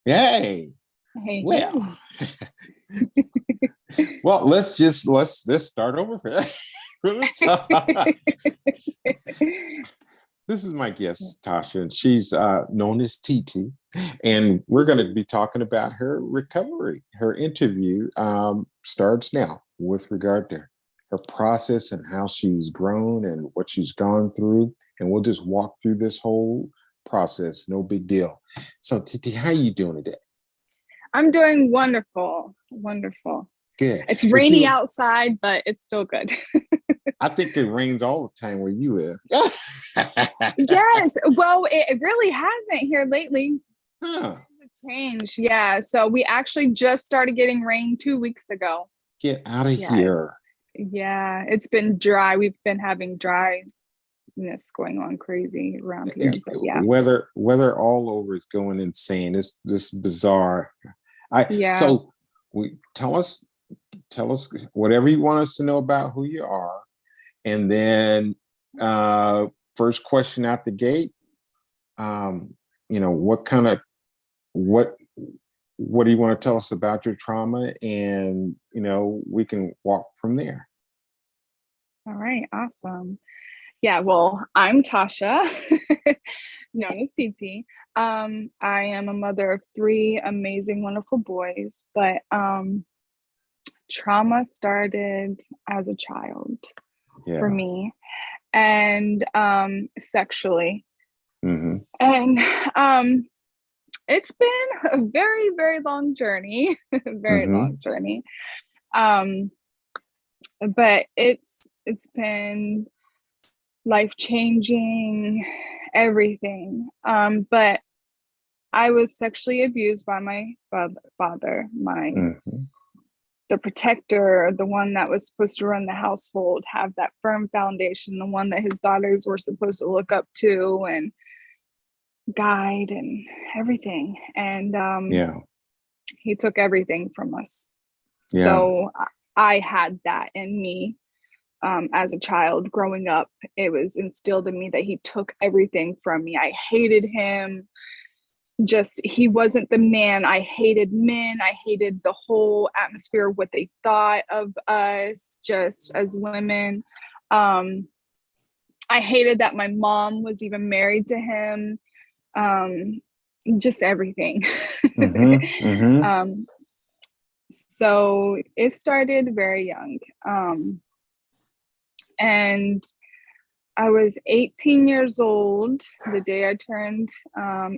Hey, Hey, well, hey. well, let's start over from the top. This is my guest, Tasha, and she's known as TT, and we're going to be talking about her recovery. Her interview starts now with regard to her process and how she's grown and what she's gone through, and we'll just walk through this whole process. No big deal. So, TT, how you doing today? I'm doing wonderful. Wonderful. Good. It's Would rainy you outside, but it's still good. I think it rains all the time where you live. Yes. Well, it really hasn't here lately. Huh. It's a change. Yeah. So we actually just started getting rain 2 weeks ago. Get out of Yeah. here. Yeah. It's been dry. We've been having dryness going on crazy around here. But yeah. Weather all over is going insane. This bizarre. I Yeah. so we tell us whatever you want us to know about who you are, and then uh first question out the gate. What kind of what what do you want to tell us about your trauma, and we can walk from there. All right. Awesome. Yeah, well, I'm Tasha, known as TT. I am a mother of three amazing, wonderful boys, but trauma started as a child for Yeah. me and sexually. Hmm. And it's been a very, very long journey, very long Hmm. journey. Um, but it's been life changing, everything. But I was sexually abused by my father, my Hmm. the protector, the one that was supposed to run the household, have that firm foundation, the one that his daughters were supposed to look up to and guide and everything. And Yeah. he took everything from us. Yeah. So I had that in me as a child growing up. It was instilled in me that he took everything from me. I hated him. Just, he wasn't the man. I hated men. I hated the whole atmosphere of what they thought of us just as women. Um, I hated that my mom was even married to him. Um, just everything. Hmm. Hmm. um, so it started very young. And I was 18 years old the day I turned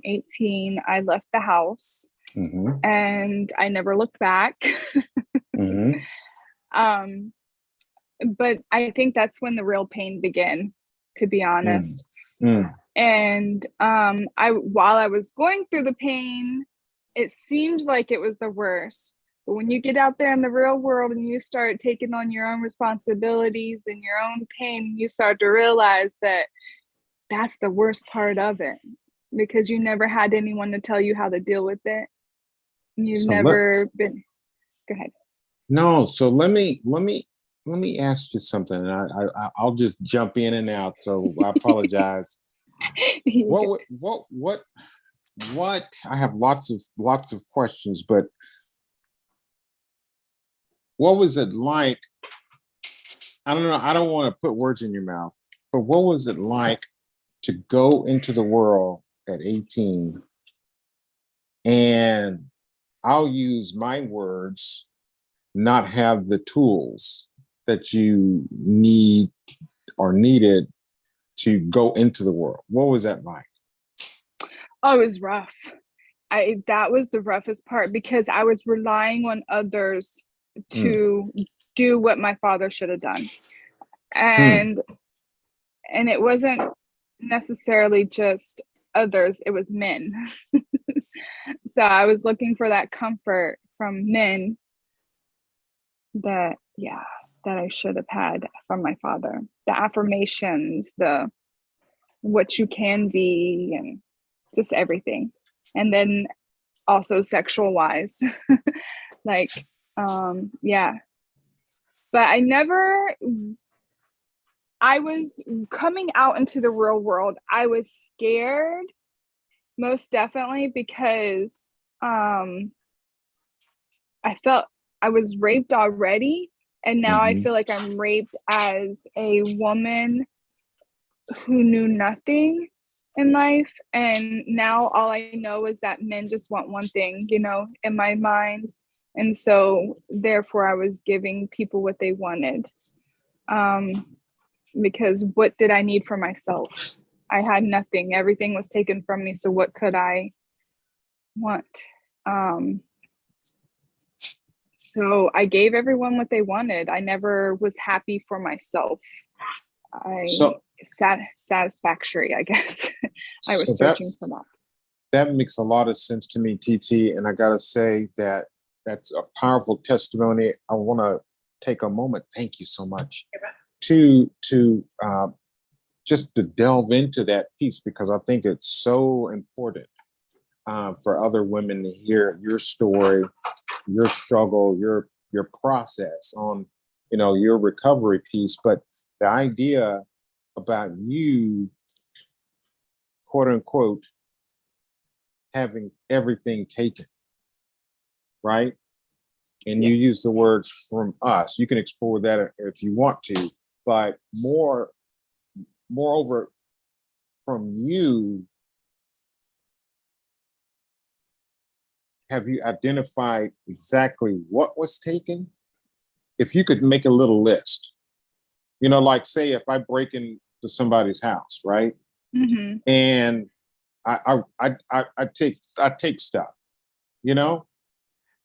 18. I left the house Hmm. and I never looked back. Hmm. um, but I think that's when the real pain began, to be Mm. honest. Mm. And I, while I was going through the pain, it seemed like it was the worst. But when you get out there in the real world and you start taking on your own responsibilities and your own pain, you start to realize that that's the worst part of it, because you never had anyone to tell you how to deal with it. You've So let never been. Go ahead. no. So let me ask you something, and I'll just jump in and out. So I apologize. What would- what? I have lots of questions, but what was it like? I don't know. I don't want to put words in your mouth, but what was it like to go into the world at 18 and I'll use my words, not have the tools that you need or needed to go into the world? What was that like? Oh, it was rough. I That was the roughest part because I was relying on others Mm. to do what my father should have done. Mm. And it wasn't necessarily just others, it was men. So I was looking for that comfort from men that, yeah, that I should have had from my father. The affirmations, the what you can be, and just everything. And then also sexual wise. Like, yeah. But I was coming out into the real world. I was scared, most definitely, because um I felt I was raped already, and now I Mhm. feel like I'm raped as a woman who knew nothing in life, and now all I know is that men just want one thing, in my mind. And so therefore I was giving people what they wanted. Um because what did I need for myself? I had nothing. Everything was taken from me, so what could I want? Um so I gave everyone what they wanted. I never was happy for myself. I So, satisfactory, I guess. I so was searching for that. that makes a lot of sense to me, TT. And I gotta say that that's a powerful testimony. I want to take a moment. Thank you so much to just to delve into that piece because I think it's so important for other women to hear your story, your struggle, your process on your recovery piece. But the idea about you, quote unquote, having everything taken, right? And you use Yes. the words from us. You can explore that if you want to, but moreover, from you, have you identified exactly what was taken? If you could make a little list, like say if I break into somebody's house, right? Mm-hmm. And I take stuff, you know,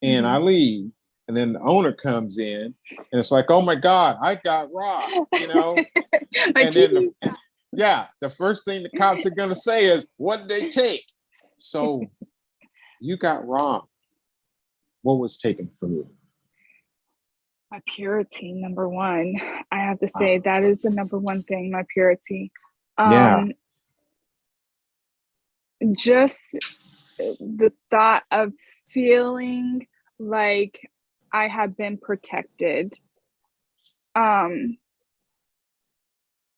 and I Mm-hmm. leave, and then the owner comes in, and it's like, oh my God, I got robbed. My And then TV's the first thing the cops are gonna say is, what did they take? So you got robbed. What was taken from you? my purity, number one. I have to Uh, say that is the number one thing, my purity. yeah. Um, just the thought of feeling like I have been protected. Um,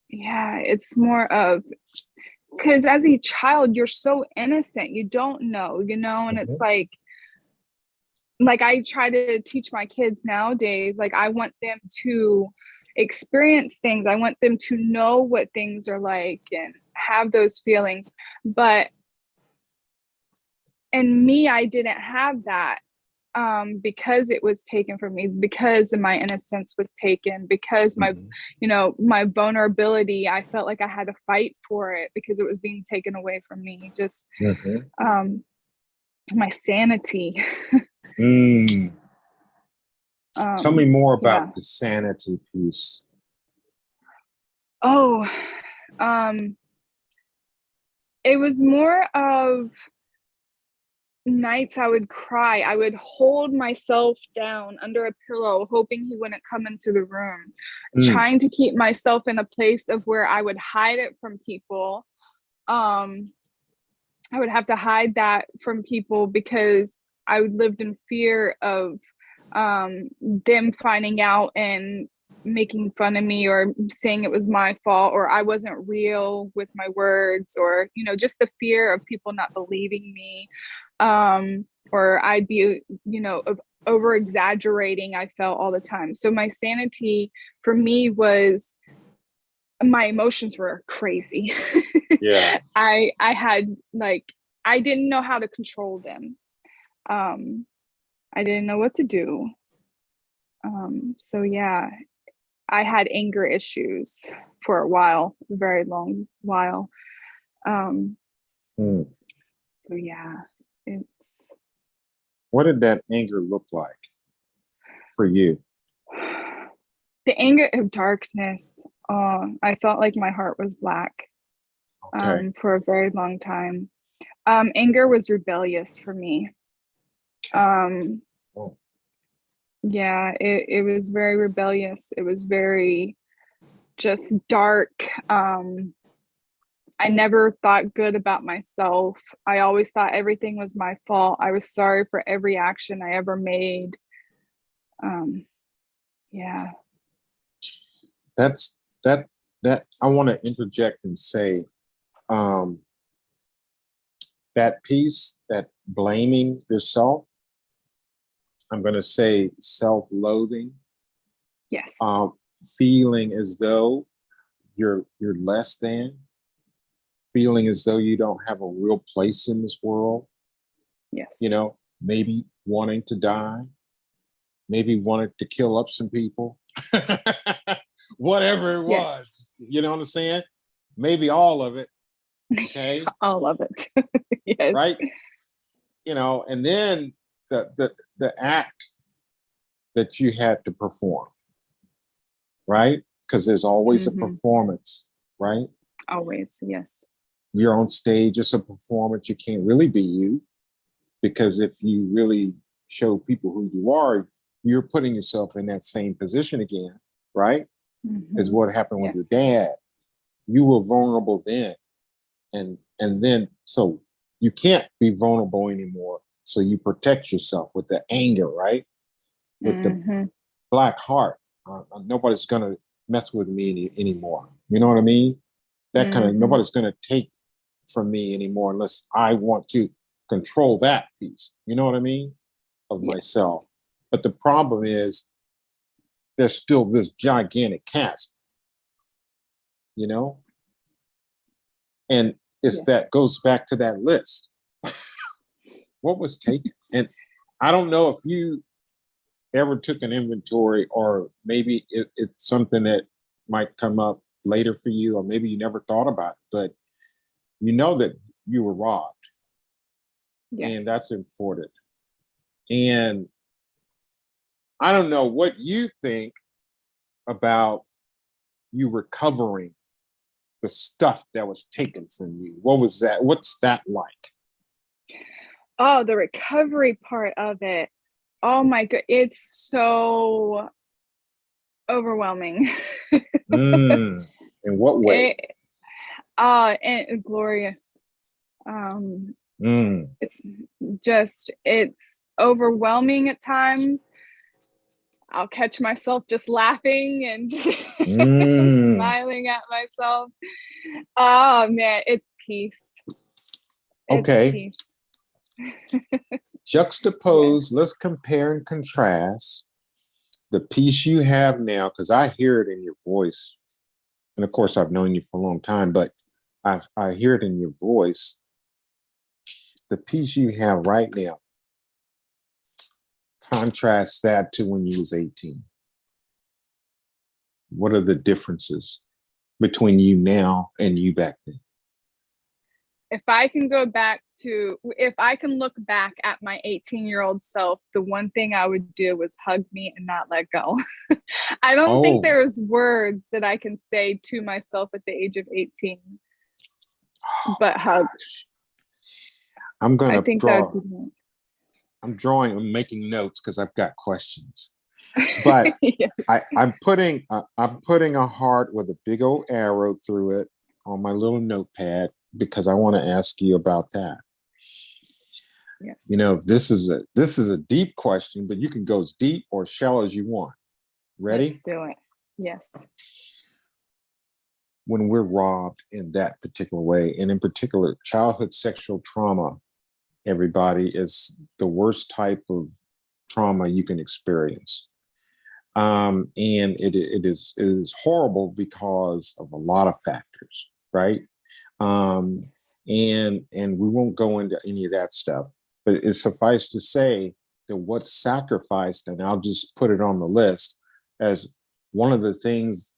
yeah, it's more of because as a child, you're so innocent, you don't know, and it's Mhm. like I try to teach my kids nowadays, like I want them to experience things. I want them to know what things are like and have those feelings. But in me, I didn't have that because it was taken from me, because my innocence was taken, because Mhm. my vulnerability, I felt like I had to fight for it because it was being taken away from me. Just Mhm. um, my sanity. Mm. Tell me more about Yeah. the sanity piece. Oh, um, it was more of nights I would cry. I would hold myself down under a pillow, hoping he wouldn't come into the room, Mm. trying to keep myself in a place of where I would hide it from people. Um, I would have to hide that from people because I lived in fear of them finding out and making fun of me or saying it was my fault or I wasn't real with my words or, just the fear of people not believing me. Or I'd be, over exaggerating, I felt all the time. So my sanity for me was my emotions were crazy. Yeah. I had like I didn't know how to control them. Um I didn't know what to do. So yeah, I had anger issues for a while, a very long while. Um Mm. so yeah, it's What did that anger look like for you? the anger of darkness. I felt like my heart was black Okay. for a very long time. Anger was rebellious for me. Okay. Um, Oh. yeah, it was very rebellious. It was very just dark. I never thought good about myself. I always thought everything was my fault. I was sorry for every action I ever made. Um, yeah. That's that I want to interject and say, um, that piece, that blaming yourself, I'm going to say self-loathing, Yes. feeling as though you're less than, feeling as though you don't have a real place in this world, Yes. maybe wanting to die, maybe wanting to kill up some people, whatever it Yes. was, you know what I'm saying? Maybe all of it. Okay. All of it. Yes. Right. And then the act that you had to perform, right? Because there's always a performance, right? Always. Yes. You're on stage, it's a performance. You can't really be you, because if you really show people who you are, you're putting yourself in that same position again, right? Is what happened with your dad. You were vulnerable then, and then so you can't be vulnerable anymore. So you protect yourself with the anger, right? With the black heart. Nobody's gonna mess with me anymore. You know what I mean? That kind of, nobody's gonna take from me anymore unless I want to control that piece. You know what I mean? Of myself. But the problem is there's still this gigantic chasm, and that goes back to that list. What was taken? And I don't know if you ever took an inventory, or maybe it's something that might come up later for you, or maybe you never thought about it, but you know that you were robbed. Yes. And that's important. And I don't know what you think about you recovering the stuff that was taken from you. What was that? What's that like? Oh, the recovery part of it. Oh my God. It's so overwhelming. In what way? And glorious. It's overwhelming at times. I'll catch myself just laughing and just smiling at myself. Oh man, it's peace. Okay. Juxtapose, let's compare and contrast the peace you have now, because I hear it in your voice. And of course, I've known you for a long time, but I hear it in your voice. The peace you have right now, contrast that to when you was 18. What are the differences between you now and you back then? If I can look back at my 18-year-old self, the one thing I would do was hug me and not let go. I don't think there's words that I can say to myself at the age of 18, but hugs. I'm making notes because I've got questions. But yes. I'm putting a heart with a big old arrow through it on my little notepad, because I want to ask you about that. Yes. This is a deep question, but you can go as deep or shallow as you want. Ready? Let's do it. Yes. When we're robbed in that particular way, and in particular, childhood sexual trauma, everybody, is the worst type of trauma you can experience. And it is horrible because of a lot of factors, right? And we won't go into any of that stuff, but it's suffice to say that what's sacrificed, and I'll just put it on the list as one of the things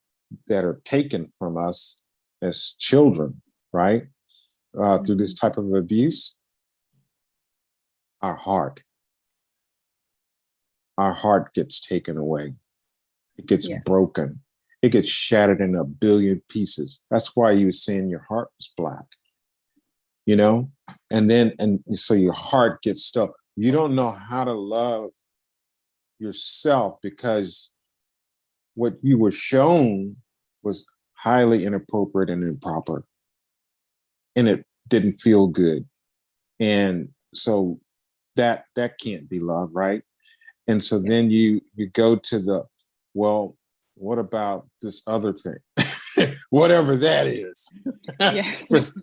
that are taken from us as children, right? Through this type of abuse, our heart gets taken away. It gets broken. It gets shattered in a billion pieces. That's why you were saying your heart was black, and so your heart gets stuck. You don't know how to love yourself because what you were shown was highly inappropriate and improper, and it didn't feel good. And so that can't be love, right? And so then you go to well, what about this other thing? Whatever that is. Yes.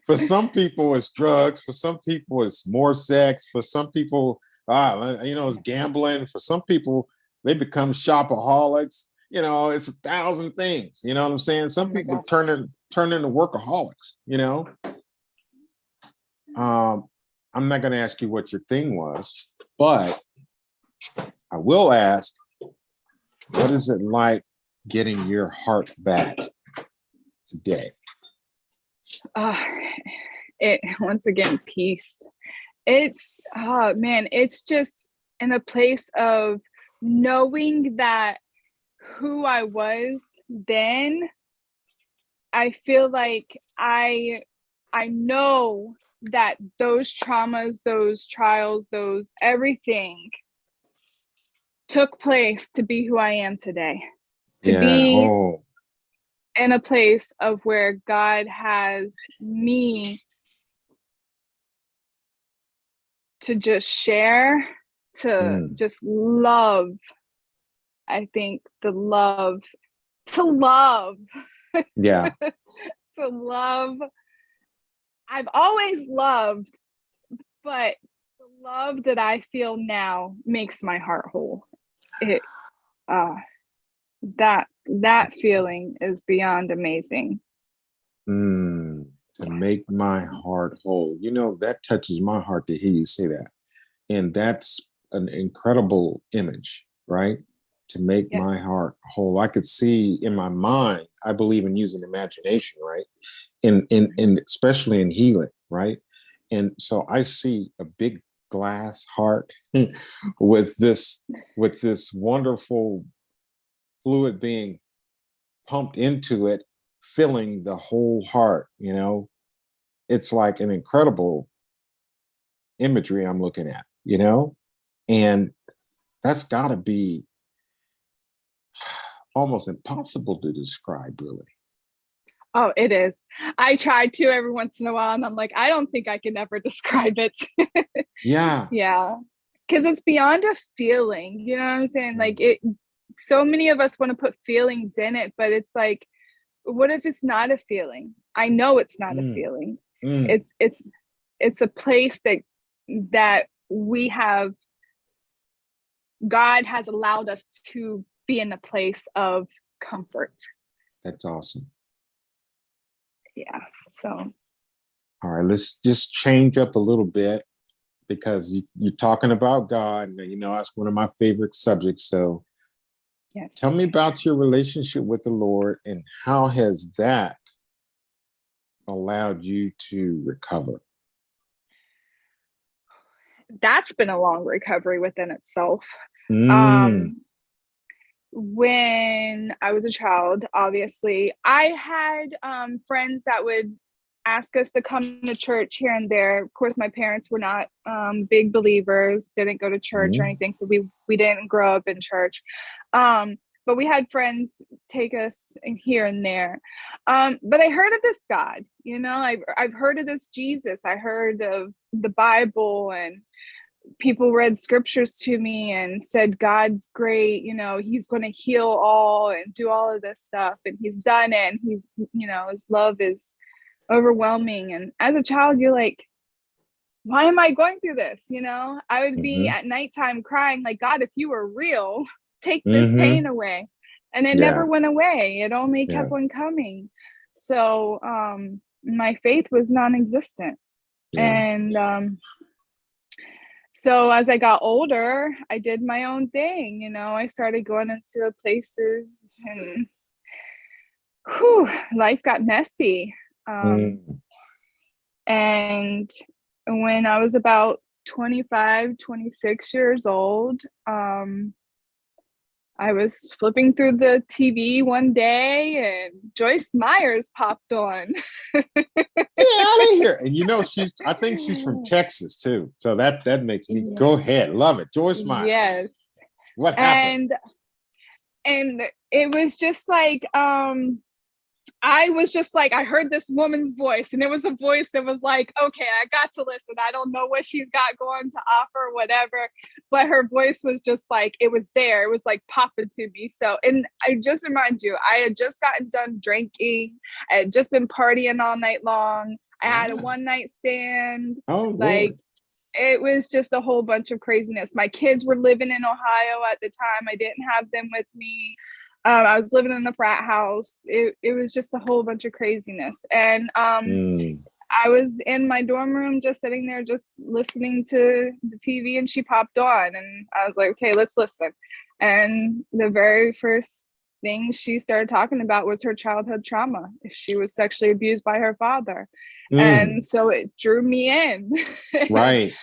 For some people, it's drugs. For some people, it's more sex. For some people, it's gambling. For some people, they become shopaholics. It's 1,000 things. You know what I'm saying? Some Oh my people God. turn into workaholics. I'm not going to ask you what your thing was, but I will ask, what is it like getting your heart back today? Uh, it once again, peace. It's man, it's just in a place of knowing that who I was then, I feel like I know that those traumas, those trials, those everything took place to be who I am today. To Yeah. be Oh. in a place of where God has me to just share, to Mm. just love. I think the love, to love, Yeah. to love. I've always loved, but the love that I feel now makes my heart whole. It, uh, that feeling is beyond amazing. To make my heart whole. That touches my heart to hear you say that. And that's an incredible image, right? To make my Yes. heart whole. I could see in my mind, I believe in using imagination, right? In especially in healing, right? And so I see a big glass heart with this wonderful fluid being pumped into it, filling the whole heart. It's like an incredible imagery I'm looking at. And that's got to be almost impossible to describe, really. Oh, it is. I try to every once in a while, and I'm like, I don't think I can ever describe it. Yeah. Yeah. Because it's beyond a feeling. You know what I'm saying? Like it, so many of us want to put feelings in it, but it's like, what if it's not a feeling? I know it's not a Mm, feeling. mm. It's a place that we have, God has allowed us to be in a place of comfort. That's awesome. Yeah. So All right, let's just change up a little bit because you're talking about God, and that's one of my favorite subjects. So yes. tell me about your relationship with the Lord and how has that allowed you to recover? That's been a long recovery within itself. Mm, Um, when I was a child, obviously, I had friends that would ask us to come to church here and there. Of course, my parents were not big believers, didn't go to church or mm, anything, so we didn't grow up in church. But we had friends take us here and there. But I heard of this God, I've heard of this Jesus. I heard of the Bible, and people read scriptures to me and said God's great, he's going to heal all and do all of this stuff, and he's done it, and he's, his love is overwhelming. And as a child, you're like, why am I going through this? I would be mm-hmm, at nighttime crying like, God, if you were real, take this mm-hmm. pain away. And it never Yeah, went away. It only yeah, kept on coming. So my faith was non-existent. yeah. And so as I got older, I did my own thing. I started going into places, and life got messy. Mm. And when I was about 25, 26 years old, I was flipping through the TV one day and Joyce Myers popped on. Yeah, I didn't hear. And I think she's from Texas too. So that makes me Yeah. go ahead. Love it. Joyce Meyer. Yes. What happened? And it was just like, I was just like, I heard this woman's voice, and it was a voice that was like, okay, I got to listen. I don't know what she's got going to offer, whatever. But her voice was just like, it was there. It was like popping to me. So, and I just remind you, I had just gotten done drinking. I had just been partying all night long. I had a Ah, one night stand. oh Like, Lord. it was just a whole bunch of craziness. My kids were living in Ohio at the time. I didn't have them with me. I was living in the frat house. It was just a whole bunch of craziness. And Mm, I was in my dorm room just sitting there, just listening to the TV, and she popped on. And I was like, okay, let's listen. And the very first thing she started talking about was her childhood trauma. She was sexually abused by her father. And mm, so it drew me in. right.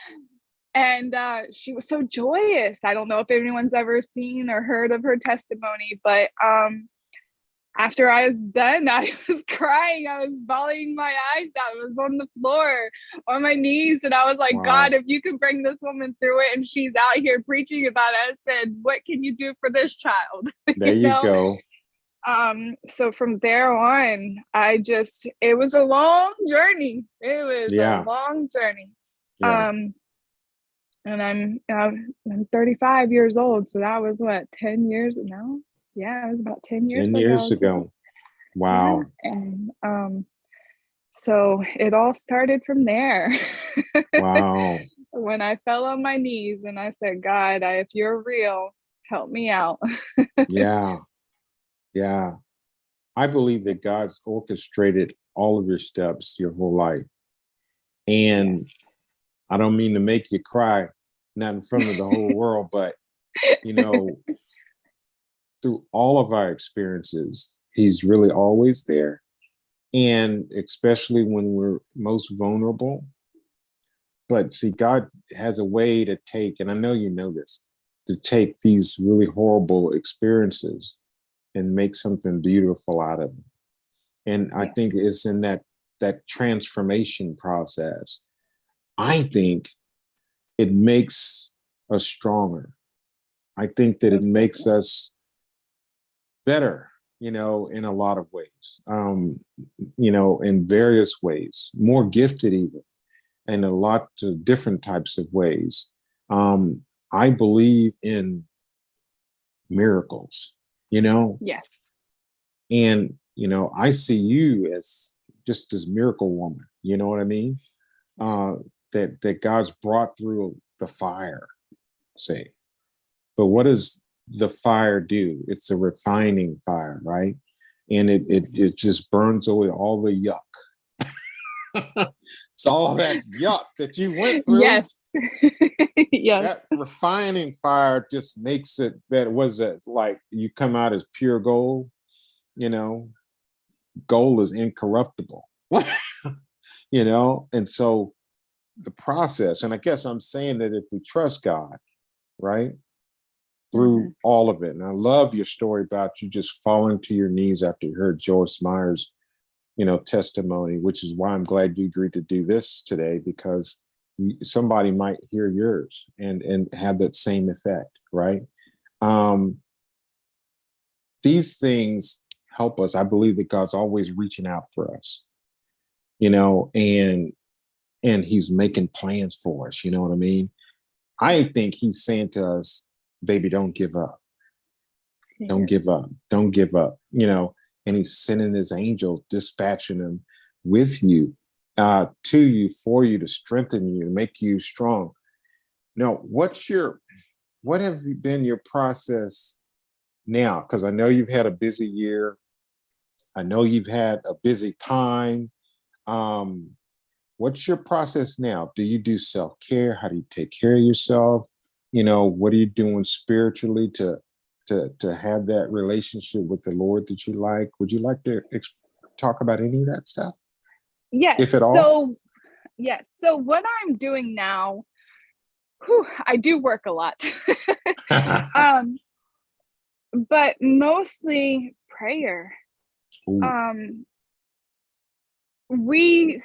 And she was so joyous. I don't know if anyone's ever seen or heard of her testimony, but after I was done, I was crying. I was bawling my eyes out. I was on the floor on my knees. And I was like, God, Wow. if you can bring this woman through it and she's out here preaching about it, I said, what can you do for this child? There you go. So from there on, it was a long journey. It was a Yeah. long journey. Yeah. Um, and I'm 35 years old. So that was what, 10 years now? Yeah, it was about 10 years 10 years ago. So ago. yeah. Wow. And so it all started from there. Wow. When I fell on my knees and I said, God, if you're real, help me out. Yeah. Yeah. I believe that God's orchestrated all of your steps your whole life. And Yes. I don't mean to make you cry, not in front of the whole world, but you know, through all of our experiences, he's really always there. And especially when we're most vulnerable. But see, God has a way to take, and I know you know this, to take these really horrible experiences and make something beautiful out of them. And I think Yes. it's in that transformation process. I think it makes us stronger. I think that it Most makes definitely. us better, in a lot of ways, in various ways, more gifted even, in a lot of different types of ways. Um, I believe in miracles, you know, Yes. and, I see you as just this miracle woman, you know what I mean? Uh, that God's brought through the fire, say. But what does the fire do? It's a refining fire, right? And Yes. it just burns away all the yuck. It's all that yuck that you went through. Yes. Yes. That refining fire just makes it that was it like you come out as pure gold, you know, gold is incorruptible. And so the process, and I guess I'm saying that if we trust God, right, Hmm. through all of it. And I love your story about you just falling to your knees after you heard Joyce Meyer's, testimony, which is why I'm glad you agreed to do this today, because somebody might hear yours and have that same effect, right? Um, these things help us. I believe that God's always reaching out for us, and he's making plans for us, you know what I mean? I Yes. think he's saying to us, baby, don't give up. Don't give Yes. up. Don't give up. And he's sending his angels, dispatching them with you, to you, for you, to strengthen you, to make you strong. Now, what have been your process now? Because I know you've had a busy year. I know you've had a busy time. Um, what's your process now? Do you do self-care? How do you take care of yourself? What are you doing spiritually to have that relationship with the Lord that you like? Would you like to talk about any of that stuff, Yes. if at all? So, yes. So, what I'm doing now, I do work a lot. um, but mostly prayer. Ooh, Um, we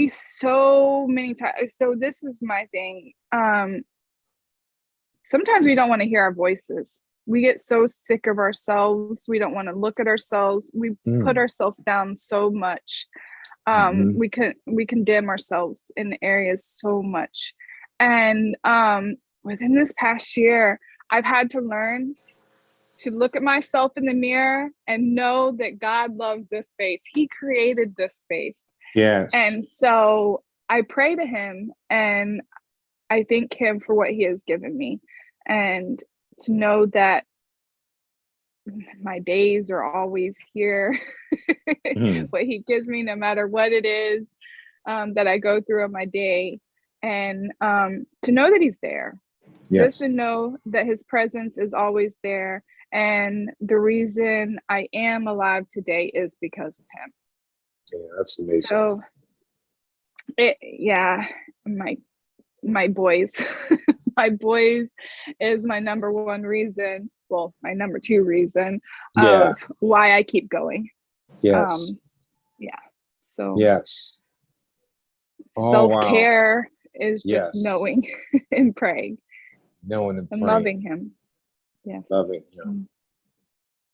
so many times. So this is my thing. Sometimes we don't want to hear our voices. We get so sick of ourselves. We don't want to look at ourselves. We put mm, ourselves down so much. mhm, We condemn ourselves in areas so much. And within this past year, I've had to learn to look at myself in the mirror and know that God loves this space. He created this space. Yes. And so I pray to him and I thank him for what he has given me. And to know that my days are always here, Mhm. what he gives me, no matter what it is that I go through in my day. And to know that he's there, just to Yes. know that his presence is always there. And the reason I am alive today is because of him. Yeah, that's amazing. So yeah, my boys, my boys is my number one reason. Well, my number two reason Yeah. of why I keep going. Yes. Um, yeah. So Yes. Oh, self wow. care is just Yes. knowing and praying Knowing and and praying, loving him. Yes. loving him.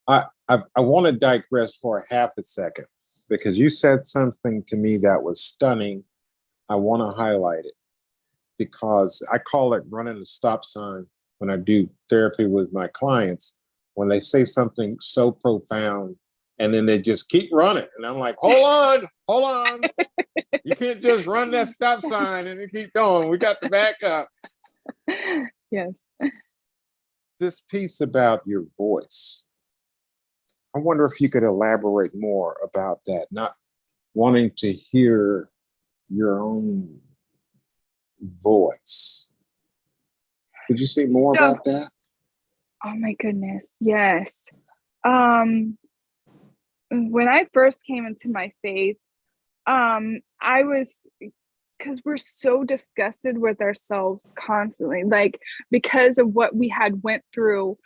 Mm. I want to digress for a half a second because you said something to me that was stunning. I want to highlight it because I call it running the stop sign when I do therapy with my clients. When they say something so profound and then they just keep running. And I'm like, hold on. You can't just run that stop sign and keep going. We got to back up. Yes. This piece about your voice, I wonder if you could elaborate more about that, not wanting to hear your own voice. Could you say more So, about that? oh my goodness. Yes. Um, when I first came into my faith, I was, because we're so disgusted with ourselves constantly, like because of what we had went through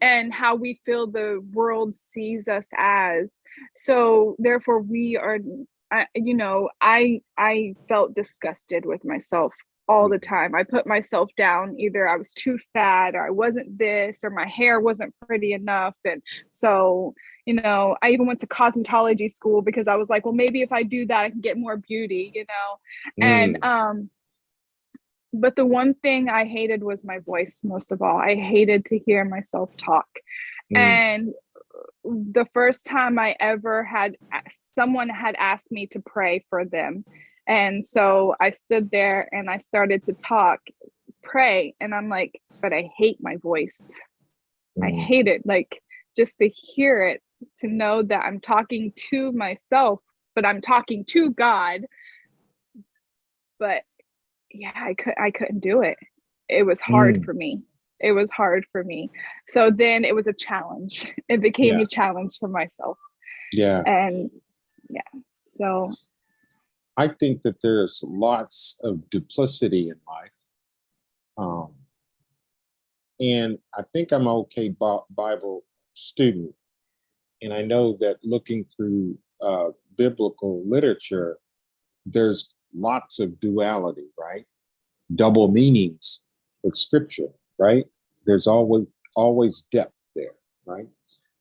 and how we feel the world sees us as. So therefore we are, I felt disgusted with myself all the Mhm. time. I put myself down, either I was too fat or I wasn't this or my hair wasn't pretty enough. And so, I even went to cosmetology school because I was like, well, maybe if I do that, I can get more beauty. And Mm, but the one thing I hated was my voice most of all. I hated to hear myself talk. mm, And the first time I ever had someone had asked me to pray for them. And so I stood there and I started to pray, and I'm like, but I hate my voice. I mm, hate it. Like, just to hear it, to know that I'm talking to myself, but I'm talking to God. But yeah, I couldn't do it. It was hard mm. for me. It was hard for me. So then it was a challenge. It became Yeah, a challenge for myself. yeah. And yeah. So I think that there's lots of duplicity in life. Um, and I think I'm okay Bible student. And I know that looking through biblical literature, there's lots of duality, right? Double meanings with scripture, right? There's always depth there, right?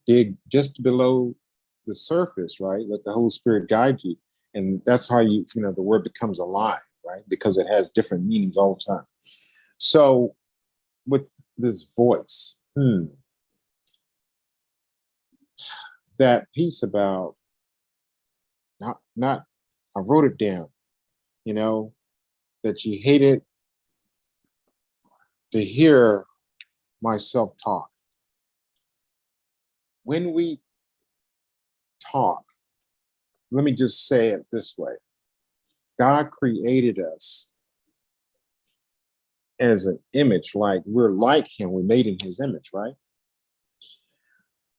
Dig just below the surface, right? Let the Holy Spirit guide you. And that's how the word becomes alive, right? Because it has different meanings all the time. So with this voice, that piece about not I wrote it down, you know, that you hated to hear myself talk. When we talk, let me just say it this way. God created us as an image, like we're like him, we're made in his image, right?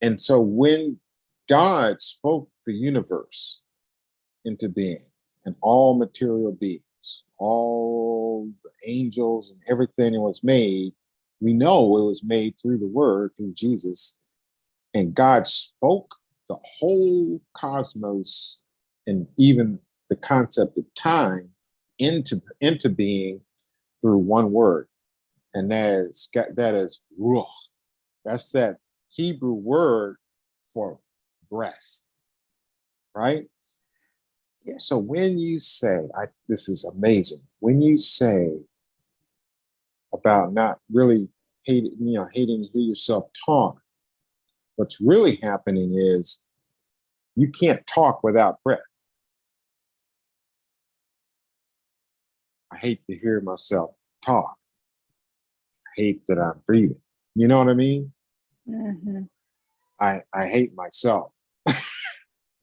And so when God spoke the universe into being and all material beings, all the angels and everything that was made, we know it was made through the word, through Jesus. And God spoke the whole cosmos and even the concept of time into being through one word. And that is ruach. That's that Hebrew word for breath, right? So yes. when you say, this is amazing. When you say about not really hating to hear yourself talk, what's really happening is you can't talk without breath. I hate to hear myself talk. I hate that I'm breathing. You know what I mean? Hmm. I hate myself,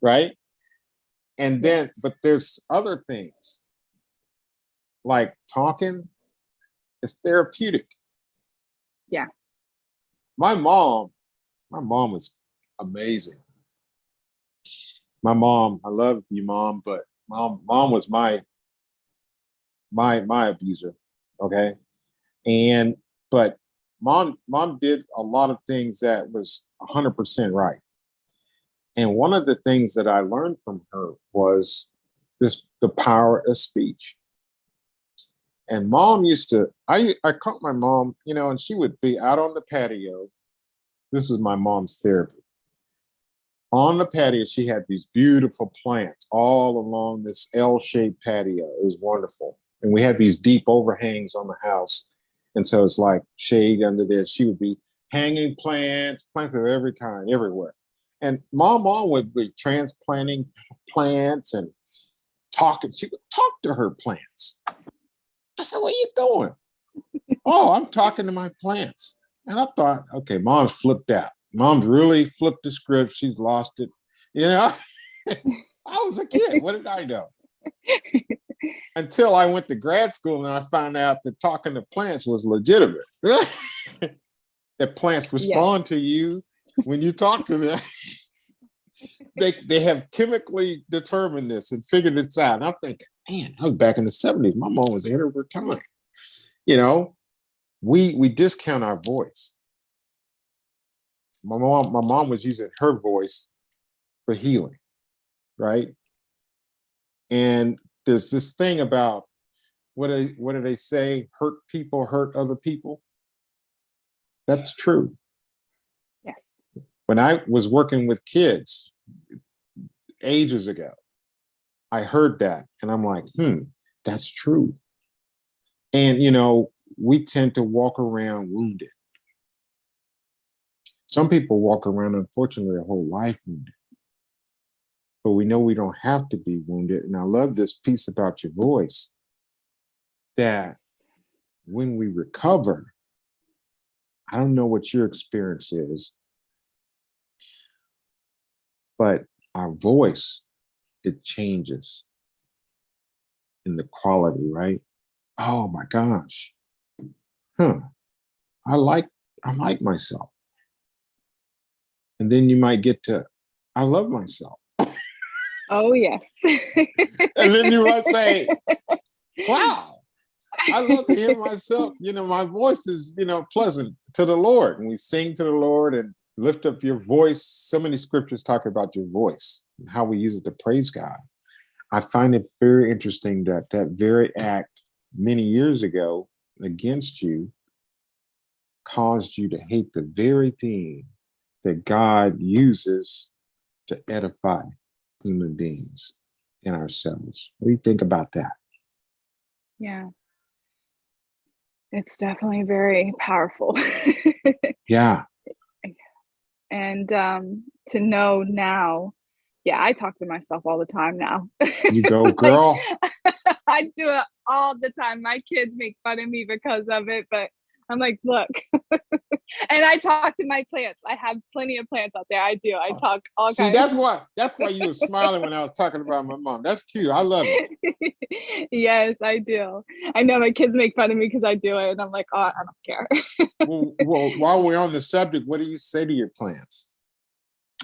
right? And then, Yes. but there's other things like talking is therapeutic. Yeah. My mom, my mom was amazing. My mom, I love you, mom, but mom was my abuser. Okay. And but mom did a lot of things that was 100% right. And one of the things that I learned from her was the power of speech. And mom used to, I caught my mom, and she would be out on the patio. This is my mom's therapy. On the patio, she had these beautiful plants all along this L-shaped patio. It was wonderful. And we had these deep overhangs on the house. And so it's like shade under there. She would be hanging plants of every kind, everywhere. And mom would be transplanting plants and talking. She would talk to her plants. I said, what are you doing? Oh, I'm talking to my plants. And I thought, okay, mom's flipped out. Mom's really flipped the script. She's lost it. You know, I was a kid. What did I know? Until I went to grad school and I found out that talking to plants was legitimate. That plants Yes. respond to you when you talk to them. They have chemically determined this and figured this out. And I'm thinking, man, I was back in the 70s. My mom was ahead of her time. You know, we discount our voice. My mom was using her voice for healing, right? And there's this thing about what do they say? Hurt people hurt other people. That's true. Yes. When I was working with kids ages ago, I heard that and I'm like, that's true. And we tend to walk around wounded. Some people walk around, unfortunately, their whole life wounded. But we know we don't have to be wounded. And I love this piece about your voice that when we recover, I don't know what your experience is, but our voice, it changes in the quality, right? Oh my gosh. Huh. I like I like myself. And then you might get to I love myself. Oh, yes. And then you might say, wow, I love to hear myself. My voice is, pleasant to the Lord. And we sing to the Lord and lift up your voice. So many scriptures talk about your voice and how we use it to praise God. I find it very interesting that that very act many years ago against you caused you to hate the very thing that God uses to edify human beings and ourselves. What do you think about that? Yeah. It's definitely very powerful. Yeah, And to know now, yeah, I talk to myself all the time now. you go, Like, girl. I do it all the time. My kids make fun of me because of it, but I'm like, look. And I talk to my plants. I have plenty of plants out there. I do. I talk all See, kinds. that's why you were smiling when I was talking about my mom. That's cute. I love it. Yes, I do. I know my kids make fun of me because I do it, and I'm like, oh, I don't care. Well, while we're on the subject, what do you say to your plants?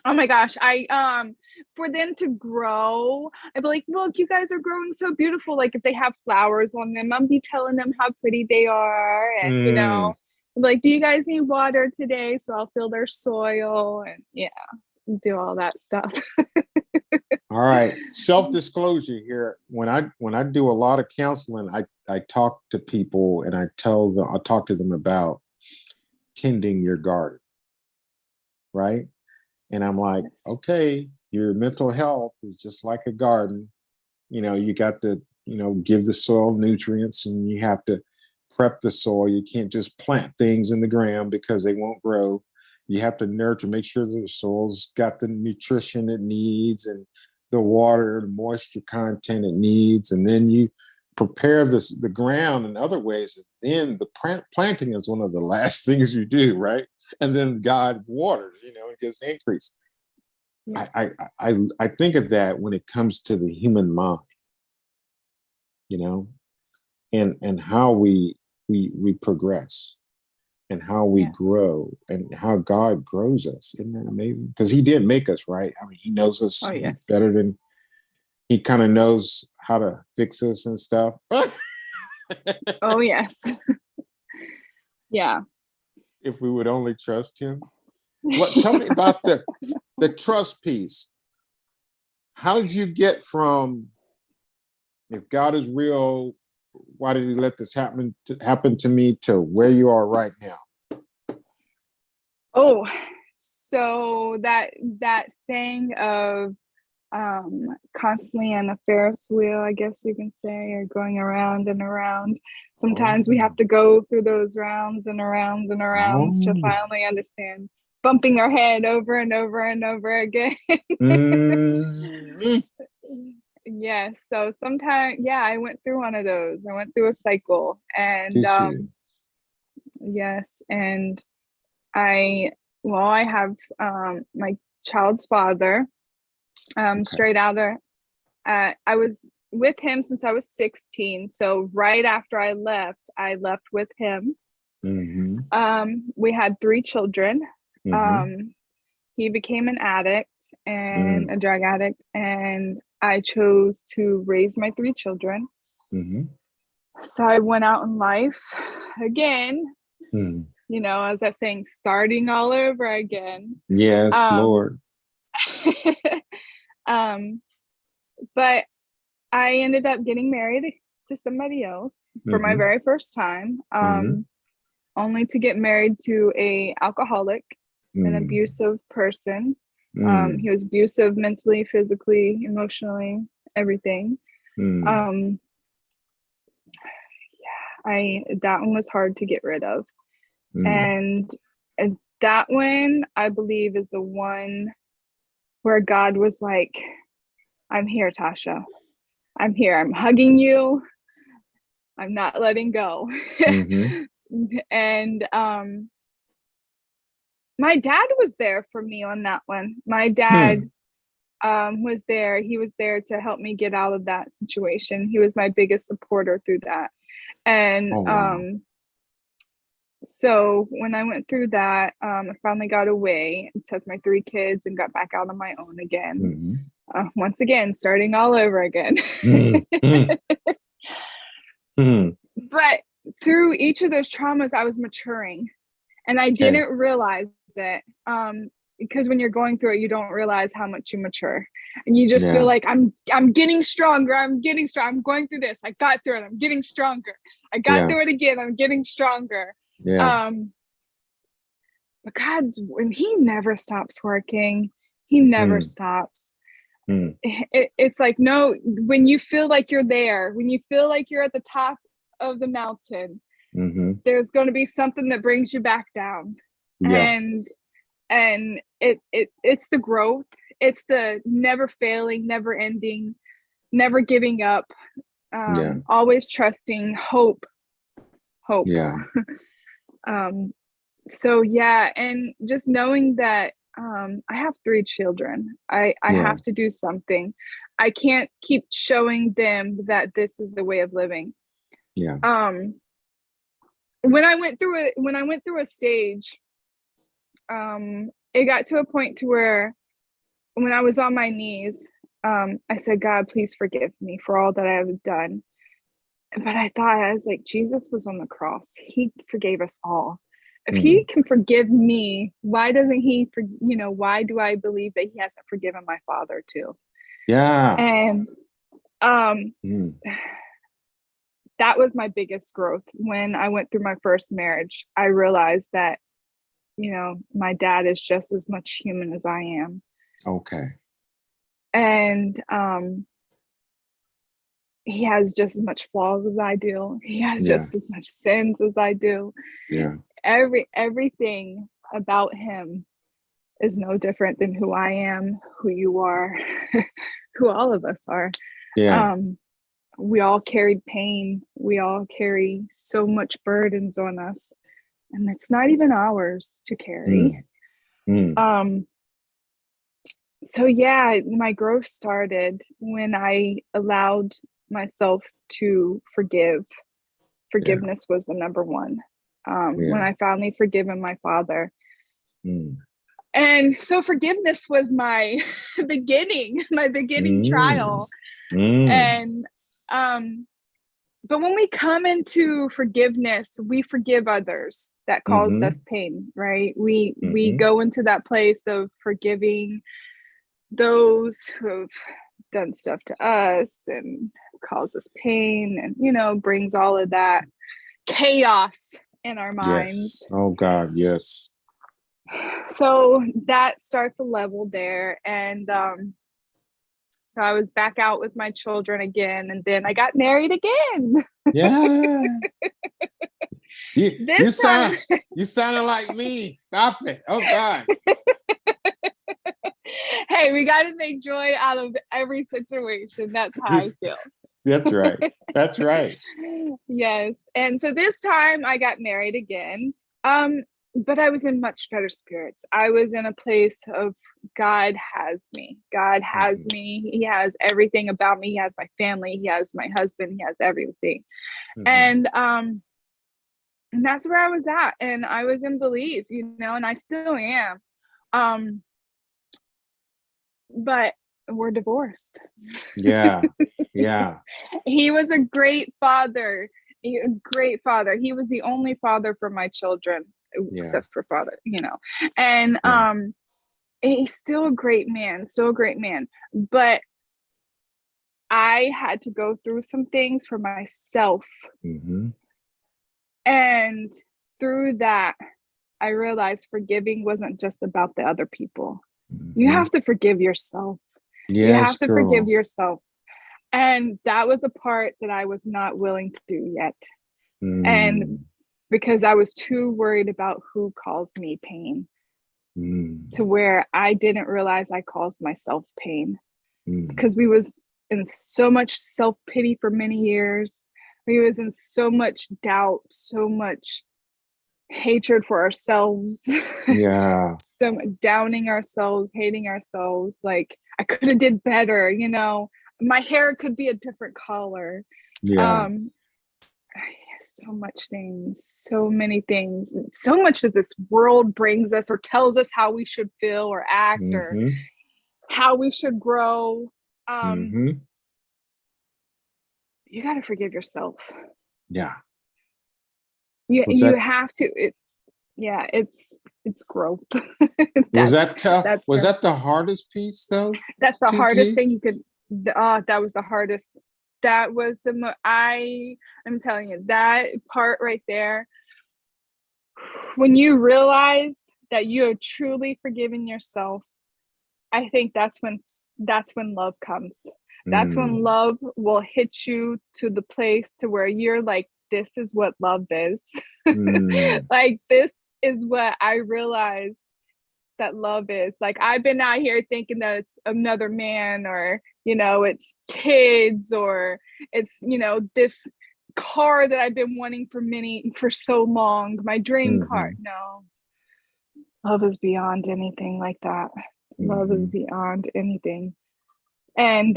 Oh my gosh, I for them to grow, I'd be like, look, you guys are growing so beautiful. Like if they have flowers on them, I'll be telling them how pretty they are. And Mm, like, do you guys need water today? So I'll fill their soil and yeah, do all that stuff. all right. Self-disclosure here. When I do a lot of counseling, I talk to people and I talk to them about tending your garden, right? And I'm like, okay, your mental health is just like a garden. You got to, give the soil nutrients and you have to prep the soil. You can't just plant things in the ground because they won't grow. You have to nurture, make sure the soil's got the nutrition it needs and the water, the moisture content it needs. And then you prepare the ground in other ways. And then the planting is one of the last things you do, right? And then God waters, and gives increase. Yeah. I think of that when it comes to the human mind, and how we progress and how we Yes. grow and how God grows us. Isn't that amazing? Because he did make us, right? I mean, he knows us Oh, yes. better than he kind of knows how to fix us and stuff. Oh, yes. Yeah. If we would only trust him. Tell me about the trust piece. How did you get from, if God is real, why did he let this happen to me, to where you are right now? Oh, so that saying of constantly on a Ferris wheel, I guess you can say, or going around and around. Sometimes we have to go through those rounds and arounds and arounds to finally understand, bumping our head over and over and over again. Yes. So sometimes, yeah, I went through one of those. I went through a cycle, and yes, and I have my child's father, straight out there. I was with him since I was 16. So right after I left with him. We had 3 children. He became an addict and a drug addict, and I chose to raise my 3 children. So I went out in life again, as that saying, starting all over again. Yes, Lord. But I ended up getting married to somebody else for my very first time, only to get married to a alcoholic, an abusive person. He was abusive mentally, physically, emotionally, everything. That one was hard to get rid of. And that one, I believe, is the one where God was like, I'm here, Tasha. I'm here. I'm hugging you. I'm not letting go. And my dad was there for me on that one. My dad was there. He was there to help me get out of that situation. He was my biggest supporter through that. And so when I went through that, I finally got away and took my 3 kids and got back out on my own again. Once again, starting all over again. But through each of those traumas, I was maturing, and I didn't realize it. Because when you're going through it, you don't realize how much you mature, and you just feel like I'm getting stronger. I'm getting strong. I'm going through this. I got through it. I'm getting stronger. I got through it again. I'm getting stronger. But when he never stops working, he never stops. It's like, no, when you feel like you're there, when you feel like you're at the top of the mountain, there's going to be something that brings you back down. And it's the growth. It's the never failing, never ending, never giving up, always trusting, hope. So and just knowing that I have 3 children. I have to do something. I can't keep showing them that this is the way of living. When I went through a stage, it got to a point to where when I was on my knees, I said, God, please forgive me for all that I have done. But I was like, Jesus was on the cross. He forgave us all. If he can forgive me, why doesn't he, why do I believe that he hasn't forgiven my father too? And that was my biggest growth. When I went through my first marriage, I realized that, my dad is just as much human as I am. And he has just as much flaws as I do. He has just as much sins as I do. Everything about him is no different than who I am, who you are, who all of us are. we all carried pain. We all carry so much burdens on us, and it's not even ours to carry. Mm. So yeah, my growth started when I allowed myself to forgive. Yeah. Forgiveness was the number one. When Yeah. I finally forgiven my father. Mm. And so forgiveness was my my beginning Mm. trial. Mm. And but when we come into forgiveness, we forgive others that caused Mm-hmm. us pain, right? We Mm-hmm. go into that place of forgiving those who have done stuff to us and cause us pain, and brings all of that chaos in our minds. Yes. Oh God, yes. So that starts a level there. And so I was back out with my children again, and then I got married again. Yeah. You This you time, sound you sounded like me. Stop it. Oh God. hey, we got to make joy out of every situation. That's how I feel. That's right. That's right. Yes. And so this time I got married again. Um, but I was in much better spirits. I was in a place of God has me. God has Mhm. me. He has everything about me. He has my family. He has my husband. He has everything. Mhm. And that's where I was at. And I was in belief, and I still am. Um, but we're divorced. Yeah. Yeah. He was a great father. A great father. He was the only father for my children, Yeah. except for father, And Yeah. he's still a great man, still a great man. But I had to go through some things for myself. Mm-hmm. And through that, I realized forgiving wasn't just about the other people. You Mm-hmm. have to forgive yourself. You Yes, have to forgive girl. yourself. And that was a part that I was not willing to do yet. And Mm. because I was too worried about who caused me pain, to Mm. where I didn't realize I caused myself pain, Mm. because we was in so much self-pity for many years. We was in so much doubt, so much hatred for ourselves, Yeah. so downing ourselves, hating ourselves. Like, I could have did better, my hair could be a different color. Yeah. um so much things, so many things, so much that this world brings us or tells us how we should feel or act, or Mm-hmm. how we should grow. um Mm-hmm. you got to forgive yourself. Yeah. you Was you that have to. It's growth. was that's that tough? that's Was the that the hardest piece though, that's the hardest TT? thing you could. That was the hardest. That was I'm telling you, that part right there, when you realize that you have truly forgiven yourself, I think that's when love comes. That's when Mm. love will hit you to the place to where you're like, this is what love is. Mm. Like, this is what I realize that love is. Like, I've been out here thinking that it's another man, or it's kids, or it's this car that I've been wanting for so long, my dream car. Mm-hmm. No, love is beyond anything like that. Love is Mm-hmm. beyond anything. And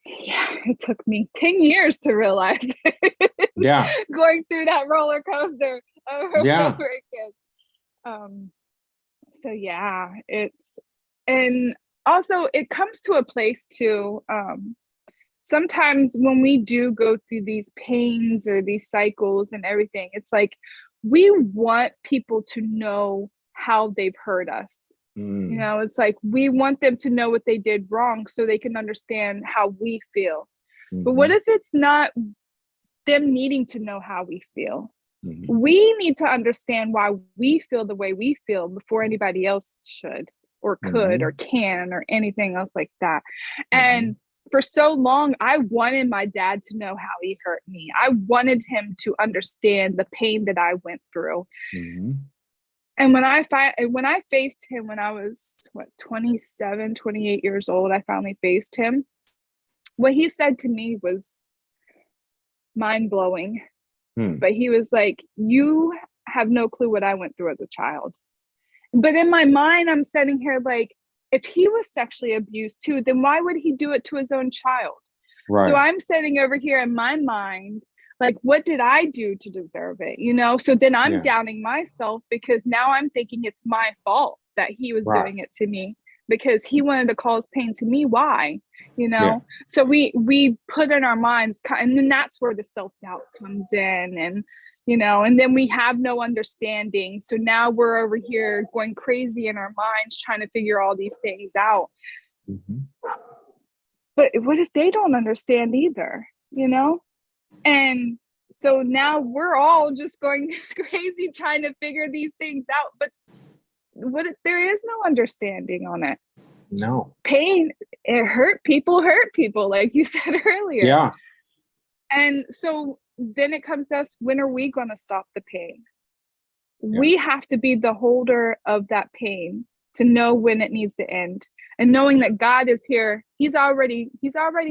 yeah, it took me 10 years to realize it. Yeah. Going through that roller coaster over and Yeah. over again. So yeah, and also it comes to a place too. Sometimes when we do go through these pains or these cycles and everything, it's like we want people to know how they've hurt us. Mm. It's like we want them to know what they did wrong so they can understand how we feel. But what Mm-hmm. if it's not them needing to know how we feel? Mm-hmm. We need to understand why we feel the way we feel before anybody else should, or could, Mm-hmm. or can, or anything else like that. Mm-hmm. And for so long, I wanted my dad to know how he hurt me. I wanted him to understand the pain that I went through. Mm-hmm. And when I faced him, when I was 27, 28 years old, I finally faced him. What he said to me was, mind blowing. Hmm. But he was like, you have no clue what I went through as a child. But in my mind, I'm sitting here like, if he was sexually abused too, then why would he do it to his own child? So Right. I'm sitting over here in my mind, like, what did I do to deserve it? You know, so then I'm Yeah. doubting myself because now I'm thinking it's my fault that he was Right. doing it to me because he wanted to cause pain to me. Why? You Yeah. know, so we put in our minds, and then that's where the self-doubt comes in, and you know, and then we have no understanding. So now we're over here going crazy in our minds trying to figure all these things out. Mhm. But what if they don't understand either, you know? And so now we're all just going crazy trying to figure these things out. But what if there is no understanding on it? No. Pain, it hurt people, like you said earlier. Yeah. And so then it comes to us, when are we going to stop the pain? Yeah. We have to be the holder of that pain to know when it needs to end, and knowing that God is here. He's already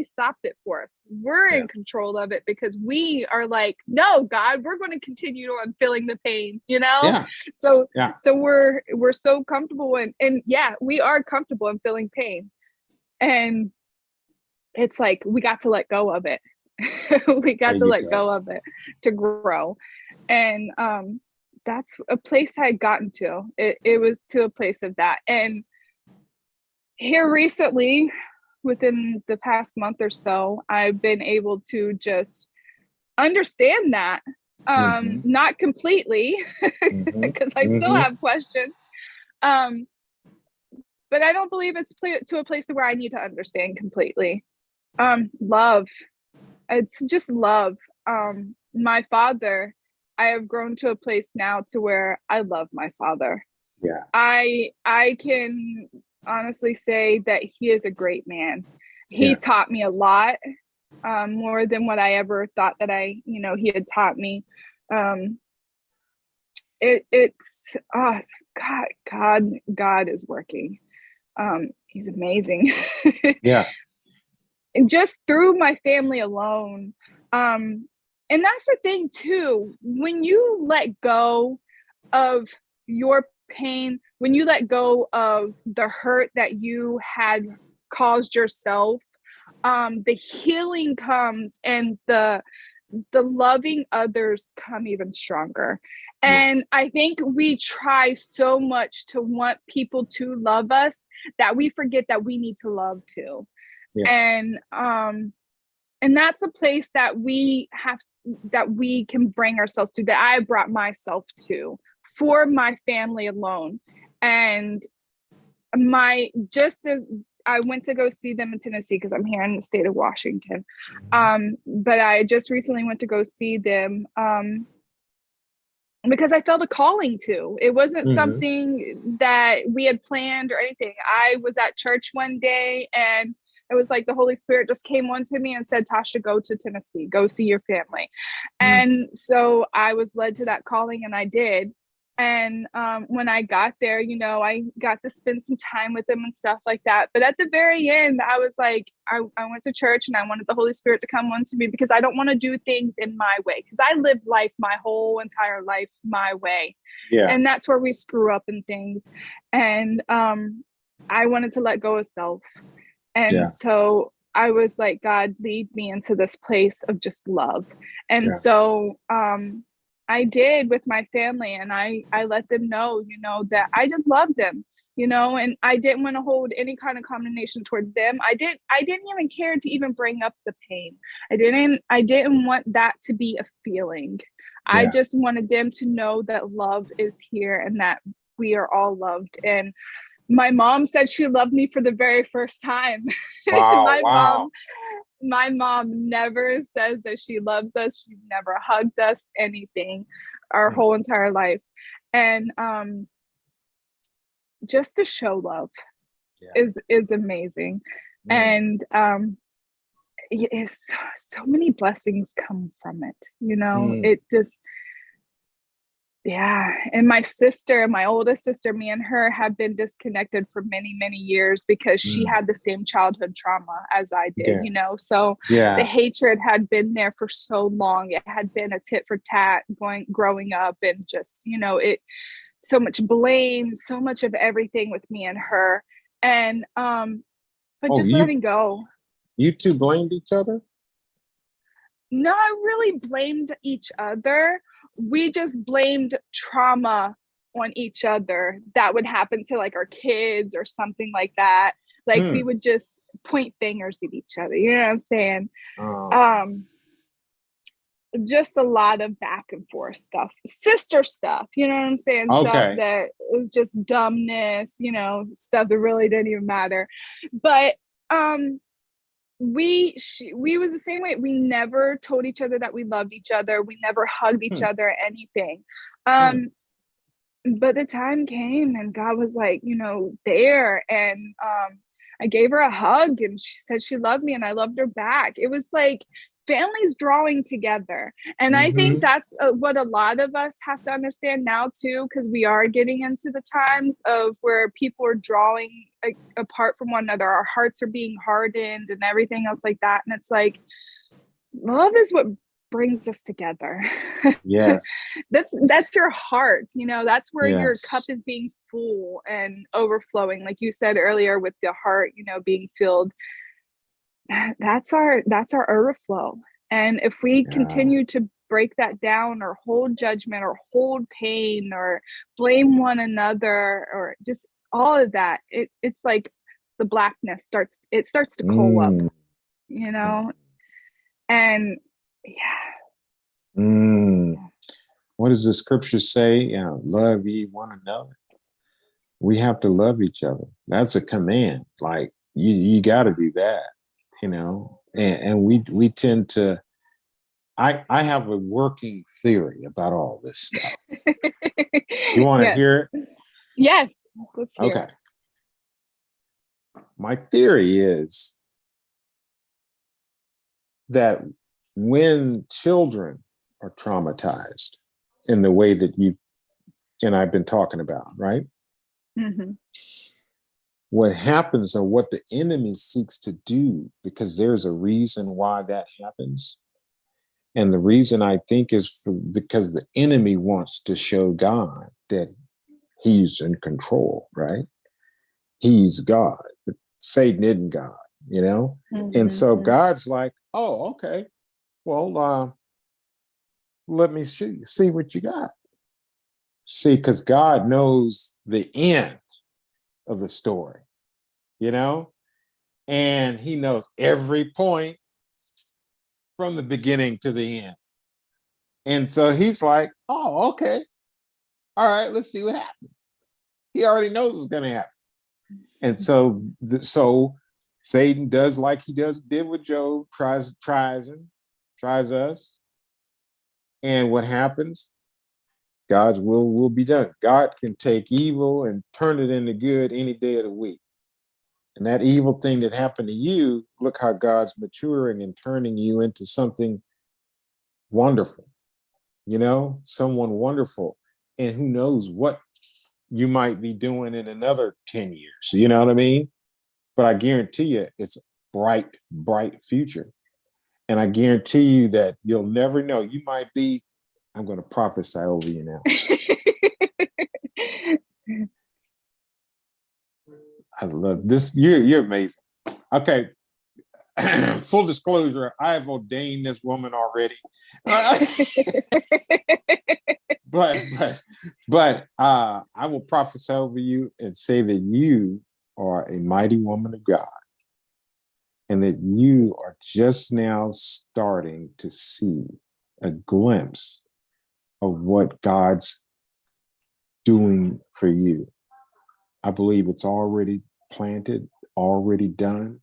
stopped it for us. We're Yeah. in control of it because we are like, no, God, we're going to continue on feeling the pain, you know? Yeah. So Yeah. we're so comfortable and yeah, we are comfortable in feeling pain. And it's like we got to let go of it. We There got to you let go. go of it to grow. And that's a place I had gotten to. It was to a place of that. And here recently, within the past month or so, I've been able to just understand that. Hmm. Not completely, Hmm. because I still Hmm. have questions. Um, but I don't believe it's to a place where I need to understand completely. Love. It's just love. My father, I have grown to a place now to where I love my father. Yeah. I can honestly say that he is a great man. He Yeah. taught me a lot, more than what I ever thought that he had taught me. Um, it's God is working. He's amazing. Yeah. And just through my family alone. And that's the thing too, when you let go of your pain, when you let go of the hurt that you had caused yourself, the healing comes, and the loving others come even stronger. Yeah. And I think we try so much to want people to love us that we forget that we need to love too. Yeah. And that's a place that we can bring ourselves to, that I brought myself to for my family alone. And my just as I went to go see them in Tennessee because I'm here in the state of Washington. But I just recently went to go see them because I felt a calling to. It wasn't Hmm. something that we had planned or anything. I was at church one day, and it was like the Holy Spirit just came onto me and said, Tasha, go to Tennessee, go see your family. Mm. And so I was led to that calling, and I did. And when I got there, I got to spend some time with them and stuff like that. But at the very end, I was like, I went to church and I wanted the Holy Spirit to come onto me because I don't want to do things in my way, because I lived life my whole entire life my way. Yeah. And that's where we screw up in things. And I wanted to let go of self. And Yeah. so I was like, God, lead me into this place of just love. And Yeah. so I did with my family, and I let them know, that I just loved them, and I didn't want to hold any kind of condemnation towards them. I didn't even care to even bring up the pain. I didn't want that to be a feeling. I Yeah. just wanted them to know that love is here and that we are all loved. And my mom said she loved me for the very first time. Wow. my Wow. mom my mom never says that she loves us. She's never hugged us, anything, our Mm. whole entire life. And just to show love Yeah. is amazing. Mm. And it's so many blessings come from it. Mm. It just Yeah. And my oldest sister, me and her have been disconnected for many, many years because she Mm, had the same childhood trauma as I did, yeah, So the yeah. hatred had been there for so long. It had been a tit for tat growing up, and just, it so much blame, so much of everything with me and her. And but Oh, just letting go. you two blamed each other? Not really blamed each other. We just blamed trauma on each other that would happen to like our kids or something like that. Like we Hmm. would just point fingers at each other. You know what I'm saying? Oh, Um, just a lot of back and forth stuff, sister stuff. You know what I'm saying? Stuff okay. that is just dumbness. Stuff that really didn't even matter. But we was the same way. We never told each other that we loved each other. We never hugged each Hmm. other or anything. Hmm. But the time came and God was like, there. And I gave her a hug and she said she loved me and I loved her back. It was like families drawing together. And I think Hmm. that's what a lot of us have to understand now, too, because we are getting into the times of where people are drawing apart from one another. Our hearts are being hardened and everything else like that. And it's like, love is what brings us together. Yes. That's your heart, that's where your cup Yes. is being full and overflowing, like you said earlier, with the heart, being filled. That's our overflow. And if we Yeah. continue to break that down or hold judgment or hold pain or blame one another or just all of that, it's like the blackness starts to coal up, Mm. you know and yeah. Mm. What does the scripture say? Love ye one another. We have to love each other. That's a command. Like you got to do that, And we tend to. I have a working theory about all this stuff. You want to Yes. hear Yes, let's it? hear Okay. it. My theory is that when children are traumatized in the way that you and I've been talking about, right? Mm-hmm. What happens or what the enemy seeks to do, because there's a reason why that happens. And the reason I think is because the enemy wants to show God that he's in control, right? He's God. But Satan isn't God. And so Mm-hmm. God's like, oh, okay, well, let me see what you got. See, because God knows the end of the story, and he knows every point from the beginning to the end. And so he's like, oh, okay. All right, let's see what happens. He already knows what's going to happen. And so Satan does like he did with Job, tries us. And what happens? God's will be done. God can take evil and turn it into good any day of the week. And that evil thing that happened to you, look how God's maturing and turning you into something wonderful, someone wonderful. And who knows what you might be doing in another 10 years. You know what I mean? But I guarantee you it's a bright, bright future. And I guarantee you that you'll never know. You might be, I'm going to prophesy over you now. I love this. You're amazing. Okay. Full disclosure, I have ordained this woman already. but I will prophesy over you and say that you are a mighty woman of God and that you are just now starting to see a glimpse of what God's doing for you. I believe it's already planted, already done.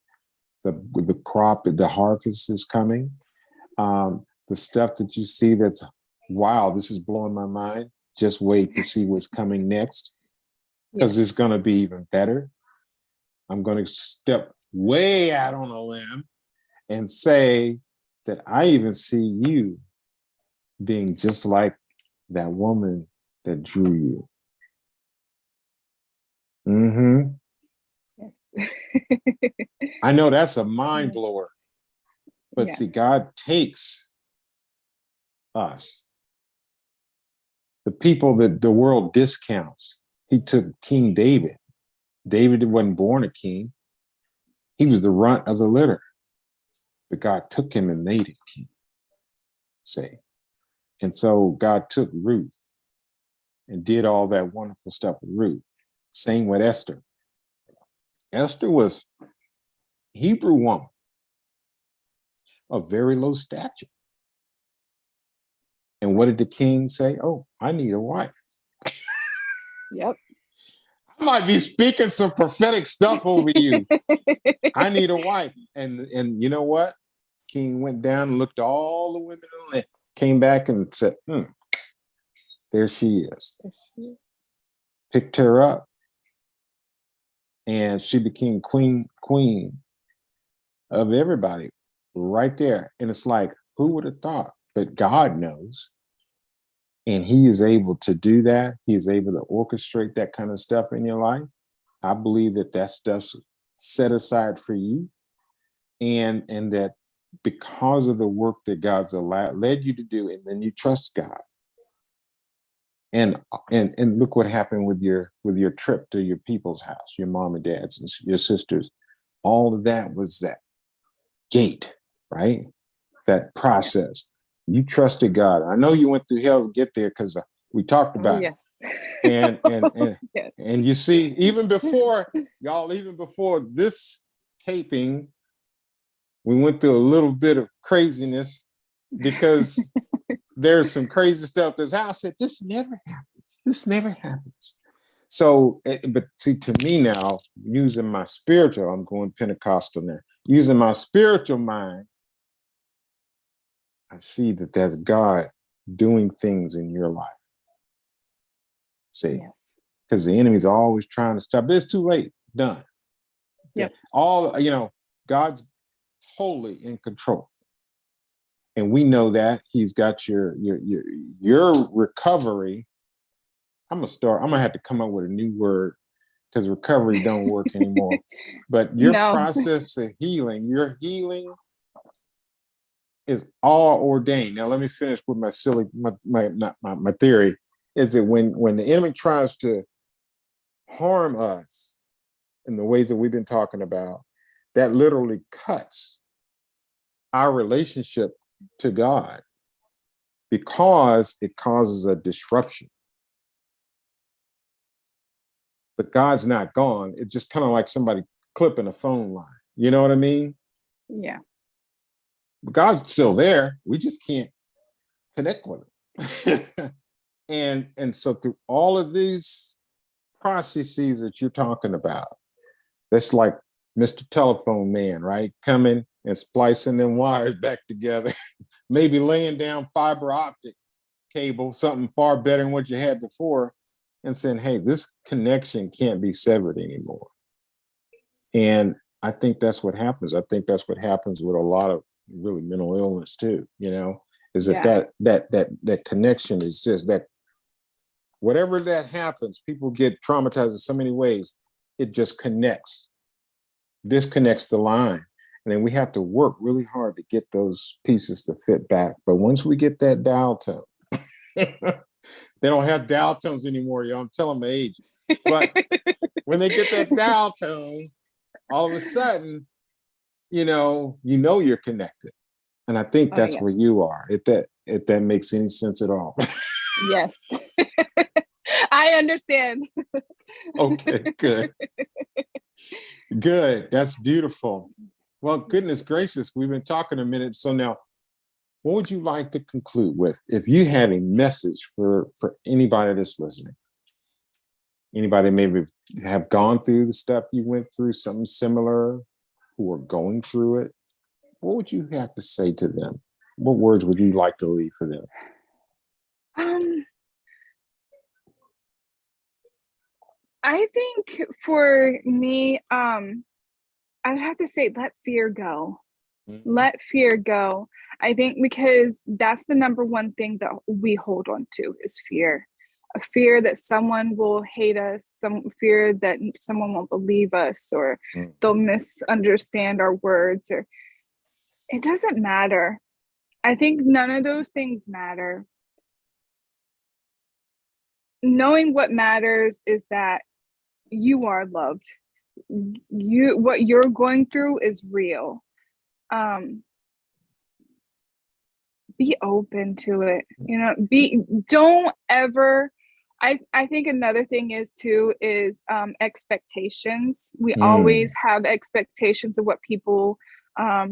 The crop, the harvest is coming. The stuff that you see that's, wow, this is blowing my mind. Just wait to see what's coming next because Yes. it's going to be even better. I'm going to step way out on a limb and say that I even see you being just like that woman that drew you. Mm-hmm. Yes. I know that's a mind blower. But Yeah. see, God takes us, the people that the world discounts. He took King David. David wasn't born a king. He was the runt of the litter. But God took him and made him king, say. And so God took Ruth and did all that wonderful stuff with Ruth. Same with Esther. Esther was a Hebrew woman of very low stature. And what did the king say? Oh, I need a wife. Yep. I might be speaking some prophetic stuff over you. I need a wife. And you know what? King went down and looked at all the women in the land, came back and said, there she is. Picked her up. And she became queen of everybody right there. And it's like, who would have thought? But God knows. And he is able to do that. He is able to orchestrate that kind of stuff in your life. I believe that that stuff's set aside for you. And that because of the work that God's led you to do, and then you trust God. And look what happened with your trip to your people's house, your mom and dad's and your sisters. All of that was that gate, right? That process. You trusted God. I know you went through hell to get there because we talked about it. And yes. and you see, even before this taping, we went through a little bit of craziness because there's some crazy stuff that's out. I said, this never happens. This never happens. So, but see, to me now, using my spiritual, I'm going Pentecostal now, using my spiritual mind, I see that that's God doing things in your life. See, because the enemy's always trying to stop, but it's too late, done. Yep. God's totally in control. And we know that he's got your recovery. I'm gonna have to come up with a new word because recovery don't work anymore. But your process of healing, your healing is all ordained. Now let me finish with my theory. Is that when the enemy tries to harm us in the ways that we've been talking about, that literally cuts our relationship to God because it causes a disruption. But God's not gone. It's just kind of like somebody clipping a phone line. You know what I mean? Yeah. But God's still there. We just can't connect with him. and so through all of these processes that you're talking about, that's like Mr. Telephone Man, right? Coming and splicing them wires back together, maybe laying down fiber optic cable, something far better than what you had before, and saying, hey, this connection can't be severed anymore. And I think that's what happens. I think that's what happens with a lot of really mental illness too, is that connection is just that whatever that happens, people get traumatized in so many ways, it just disconnects the line. And then we have to work really hard to get those pieces to fit back. But once we get that dial tone, they don't have dial tones anymore, y'all. I'm telling my age. But when they get that dial tone, all of a sudden, you're connected. And I think that's where you are, if that makes any sense at all. Yes. I understand. Okay, good. Good. That's beautiful. Well, goodness gracious, we've been talking a minute. So now, what would you like to conclude with if you had a message for anybody that's listening? Anybody maybe have gone through the stuff you went through, something similar, who are going through it? What would you have to say to them? What words would you like to leave for them? I think for me, I'd have to say, let fear go. Mm-hmm. Let fear go. I think because that's the number one thing that we hold on to is fear. a fear that someone will hate us, some fear that someone won't believe us, or they'll misunderstand our words, or it doesn't matter. I think none of those things matter. Knowing what matters is that you are loved. What you're going through is real. Be open to it. Don't ever. I think another thing is expectations. We always have expectations of what people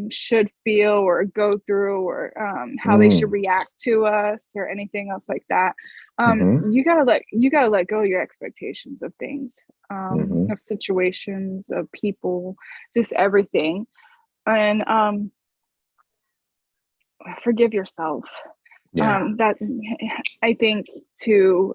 should feel or go through, or how they should react to us, or anything else like that. You gotta let go of your expectations of things, of situations, of people, just everything. And forgive yourself. That, I think too,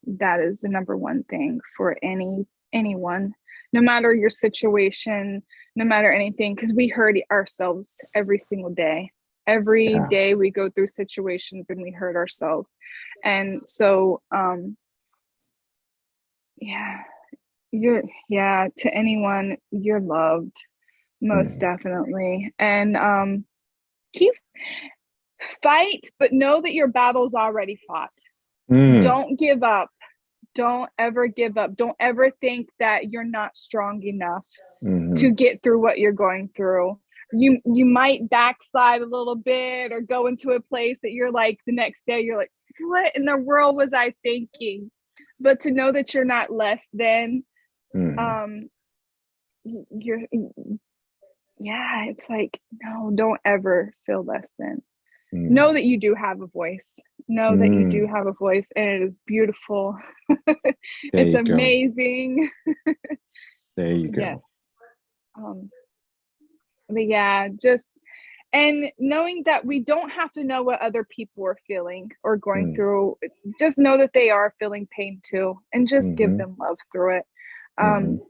that is the number one thing for anyone, no matter your situation, no matter anything, because we hurt ourselves every single day. Every day we go through situations and we hurt ourselves. And so to anyone, you're loved, most definitely. And keep fight, but know that your battle's already fought. Don't give up. Don't ever give up. Don't ever think that you're not strong enough to get through what you're going through. You might backslide a little bit, or go into a place that you're like, the next day you're like, what in the world was I thinking? But to know that you're not less than, it's like, no, don't ever feel less than. Know that you do have a voice. Know that you do have a voice, and it is beautiful. It's amazing. There you go. Yes. But and knowing that we don't have to know what other people are feeling or going through. Just know that they are feeling pain too, and just give them love through it. Man,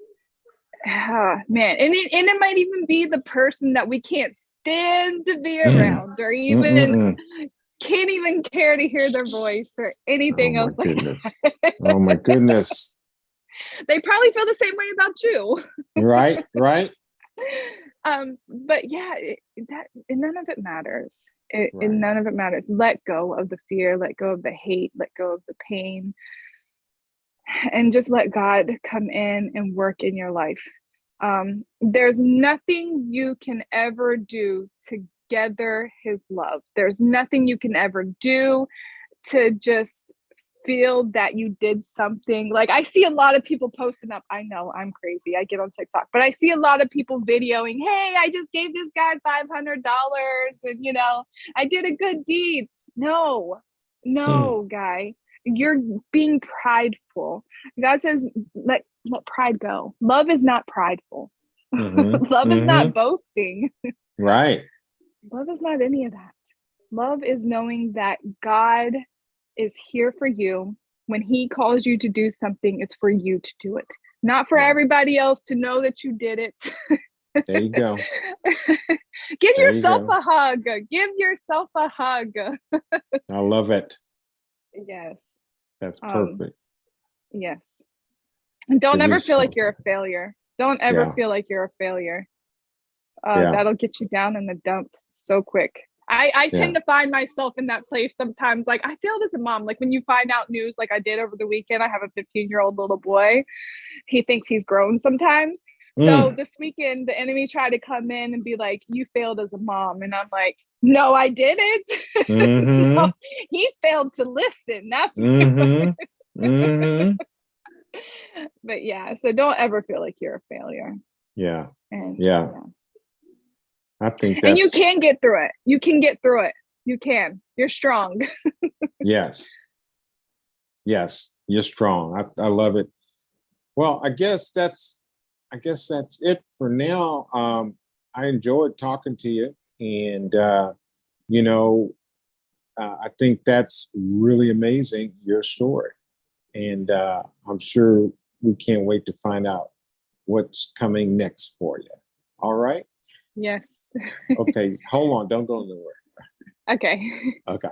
and it might even be the person that we can't stand to be around, or even can't even care to hear their voice, or anything else like that. Oh my goodness. They probably feel the same way about you. Right. But none of it matters. None of it matters. Let go of the fear, let go of the hate, let go of the pain, and just let God come in and work in your life. There's nothing you can ever do to gather his love. There's nothing you can ever do to just feel that you did something. Like, I see a lot of people posting up. I know I'm crazy. I get on TikTok, but I see a lot of people videoing, hey, I just gave this guy $500 and, I did a good deed. No, guy, you're being prideful. God says, let pride go. Love is not prideful. Love is not boasting. Right. Love is not any of that. Love is knowing that God is here for you. When he calls you to do something, it's for you to do it, not for everybody else to know that you did it. There you go. Give yourself a hug. Give yourself a hug. I love it. Yes. That's perfect. Yes. And don't ever feel like you're a failure. Don't ever feel like you're a failure. That'll get you down in the dump so quick. I tend to find myself in that place sometimes. Like, I failed as a mom. Like, when you find out news, like I did over the weekend, I have a 15-year-old little boy. He thinks he's grown sometimes. So this weekend, the enemy tried to come in and be like, you failed as a mom. And I'm like, no, I didn't. No, he failed to listen. That's But so don't ever feel like you're a failure. Yeah. And I think and you can get through it. You can get through it. You can. You're strong. Yes, you're strong. I love it. Well, I guess that's it for now. I enjoyed talking to you, and I think that's really amazing, your story, and I'm sure we can't wait to find out what's coming next for you. All right. Yes. Okay, hold on. Don't go anywhere. Okay. Okay.